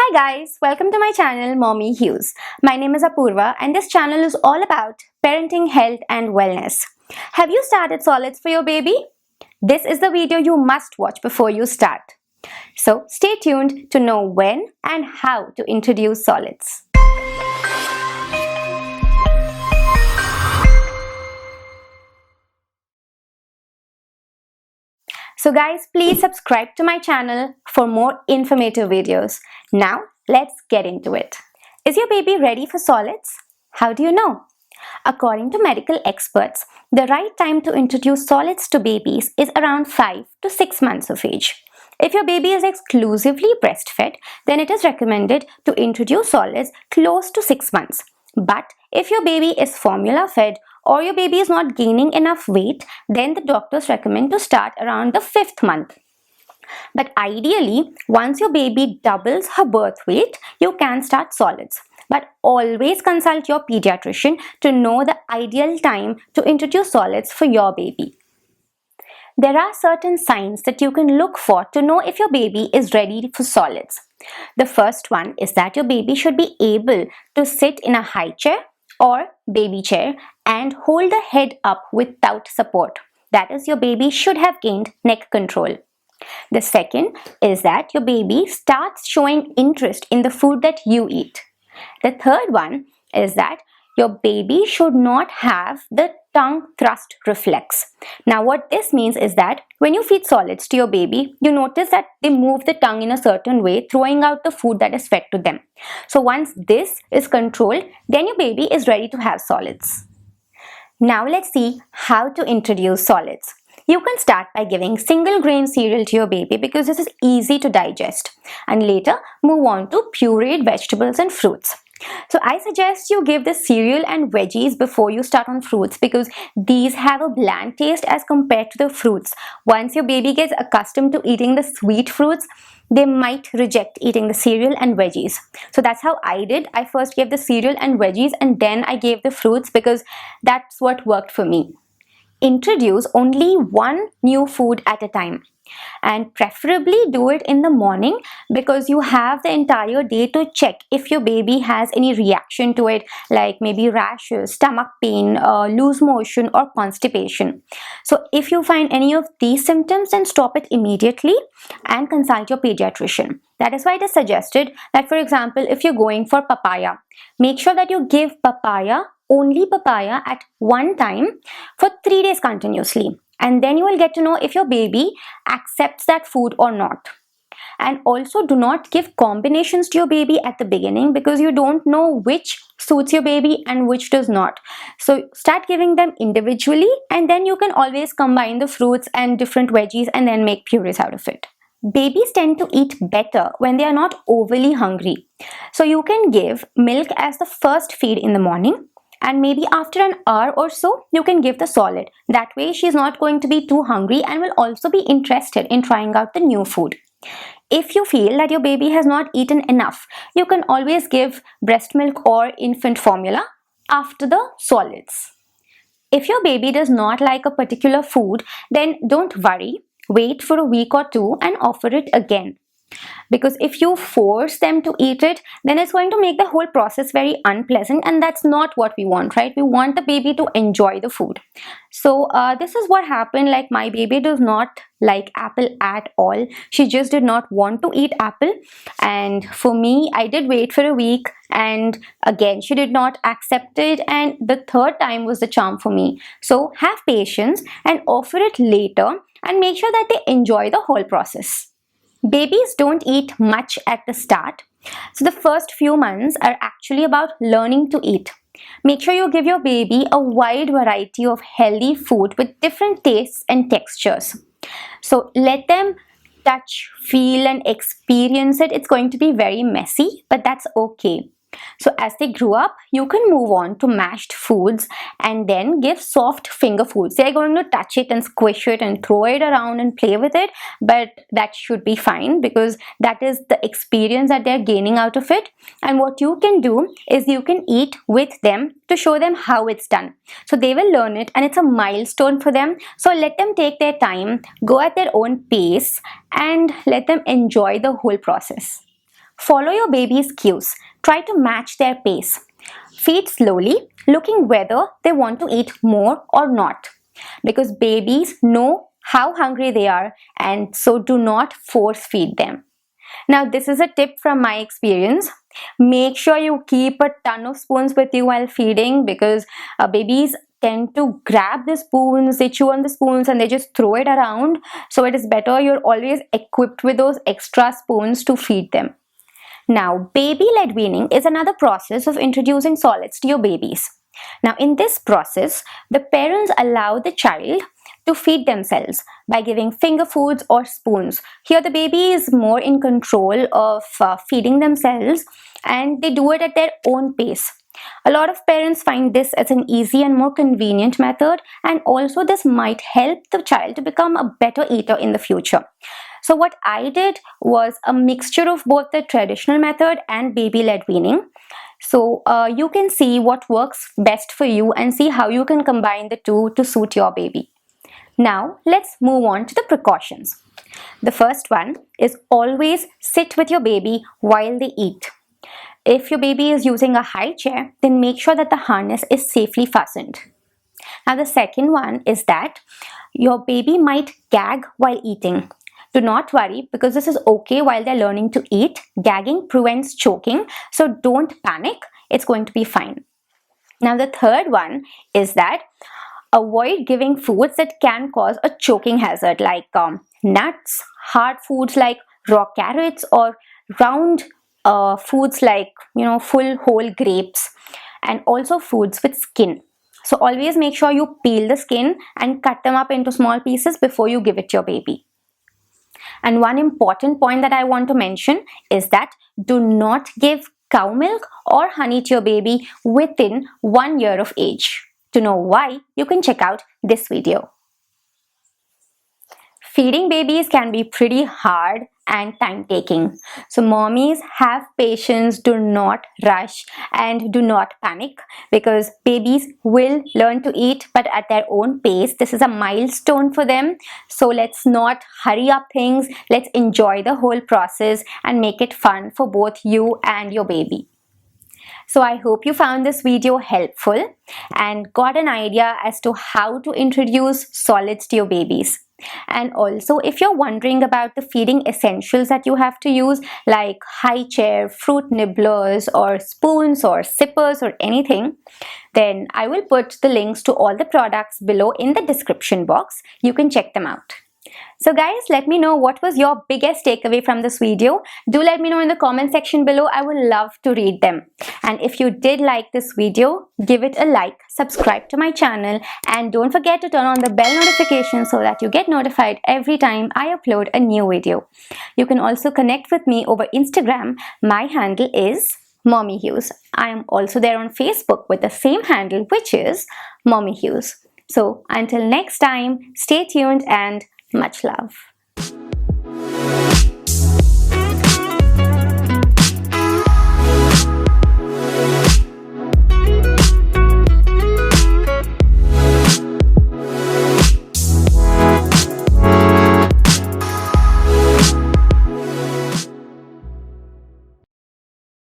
Hi guys, welcome to my channel Mommy Hues. My name is Apurva and this channel is all about parenting, health and wellness. Have you started solids for your baby? This is the video you must watch before you start. So stay tuned to know when and how to introduce solids. So guys, please subscribe to my channel for more informative videos. Now, let's get into it. Is your baby ready for solids? How do you know? According to medical experts, the right time to introduce solids to babies is around 5 to 6 months of age. If your baby is exclusively breastfed, then it is recommended to introduce solids close to 6 months. But if your baby is formula fed or your baby is not gaining enough weight, then the doctors recommend to start around the 5th month. But ideally, once your baby doubles her birth weight, you can start solids. But always consult your pediatrician to know the ideal time to introduce solids for your baby. There are certain signs that you can look for to know if your baby is ready for solids. The first one is that your baby should be able to sit in a high chair or baby chair and hold the head up without support. That is, your baby should have gained neck control. The second is that your baby starts showing interest in the food that you eat. The third one is that your baby should not have the tongue thrust reflex. Now what this means is that when you feed solids to your baby, you notice that they move the tongue in a certain way, throwing out the food that is fed to them. So once this is controlled, then your baby is ready to have solids. Now let's see how to introduce solids. You can start by giving single grain cereal to your baby because this is easy to digest, and later move on to pureed vegetables and fruits. So I suggest you give the cereal and veggies before you start on fruits because these have a bland taste as compared to the fruits. Once your baby gets accustomed to eating the sweet fruits, they might reject eating the cereal and veggies. So that's how I did. I first gave the cereal and veggies and then I gave the fruits because that's what worked for me. Introduce only one new food at a time and preferably do it in the morning because you have the entire day to check if your baby has any reaction to it, like maybe rashes, stomach pain, loose motion or constipation. So if you find any of these symptoms, then stop it immediately and consult your pediatrician. That is why it is suggested that, for example, if you're going for papaya, make sure that you give only papaya at one time for 3 days continuously, and then you will get to know if your baby accepts that food or not. And also do not give combinations to your baby at the beginning because you don't know which suits your baby and which does not. So start giving them individually and then you can always combine the fruits and different veggies and then make purees out of it. Babies tend to eat better when they are not overly hungry. So you can give milk as the first feed in the morning, and maybe after an hour or so you can give the solid. That way she's not going to be too hungry and will also be interested in trying out the new food. If you feel that your baby has not eaten enough, you can always give breast milk or infant formula after the solids. If your baby does not like a particular food, then don't worry. Wait for a week or two and offer it again. Because if you force them to eat it, then it's going to make the whole process very unpleasant, and that's not what we want, right? We want the baby to enjoy the food. So this is what happened. Like, my baby does not like apple at all. She just did not want to eat apple, and for me, I did wait for a week and again she did not accept it, and the third time was the charm for me. So have patience and offer it later and make sure that they enjoy the whole process. Babies don't eat much at the start, so the first few months are actually about learning to eat. Make sure you give your baby a wide variety of healthy food with different tastes and textures. So let them touch, feel and experience it. It's going to be very messy, but that's okay. So as they grow up, you can move on to mashed foods and then give soft finger foods. They're going to touch it and squish it and throw it around and play with it, but that should be fine because that is the experience that they're gaining out of it. And what you can do is you can eat with them to show them how it's done. So they will learn it and it's a milestone for them. So let them take their time, go at their own pace and let them enjoy the whole process. Follow your baby's cues. Try to match their pace. Feed slowly, looking whether they want to eat more or not. Because babies know how hungry they are, and so do not force feed them. Now, this is a tip from my experience. Make sure you keep a ton of spoons with you while feeding, because babies tend to grab the spoons, they chew on the spoons and they just throw it around. So it is better you're always equipped with those extra spoons to feed them. Now, baby-led weaning is another process of introducing solids to your babies. Now, in this process, the parents allow the child to feed themselves by giving finger foods or spoons. Here, the baby is more in control of feeding themselves, and they do it at their own pace. A lot of parents find this as an easy and more convenient method, and also this might help the child to become a better eater in the future. So what I did was a mixture of both the traditional method and baby-led weaning. So you can see what works best for you and see how you can combine the two to suit your baby. Now let's move on to the precautions. The first one is always sit with your baby while they eat. If your baby is using a high chair, then make sure that the harness is safely fastened. Now the second one is that your baby might gag while eating. Do not worry, because this is okay while they're learning to eat. Gagging prevents choking, so don't panic. It's going to be fine. Now the third one is that avoid giving foods that can cause a choking hazard, like nuts, hard foods like raw carrots, or round foods like full whole grapes, and also foods with skin. So always make sure you peel the skin and cut them up into small pieces before you give it to your baby. And one important point that I want to mention is that do not give cow milk or honey to your baby within 1 year of age. To know why, you can check out this video. Feeding babies can be pretty hard and time-taking. So mommies, have patience, do not rush and do not panic, because babies will learn to eat but at their own pace. This is a milestone for them. So let's not hurry up things. Let's enjoy the whole process and make it fun for both you and your baby. So I hope you found this video helpful and got an idea as to how to introduce solids to your babies. And also, if you're wondering about the feeding essentials that you have to use, like high chair, fruit nibblers, or spoons or sippers or anything, then I will put the links to all the products below in the description box. You can check them out. So guys, let me know what was your biggest takeaway from this video. Do let me know in the comment section below. I would love to read them. And if you did like this video, give it a like, subscribe to my channel, and don't forget to turn on the bell notification so that you get notified every time I upload a new video. You can also connect with me over Instagram. My handle is Mommy Hughes. I am also there on Facebook with the same handle, which is Mommy Hughes. So until next time, stay tuned and much love.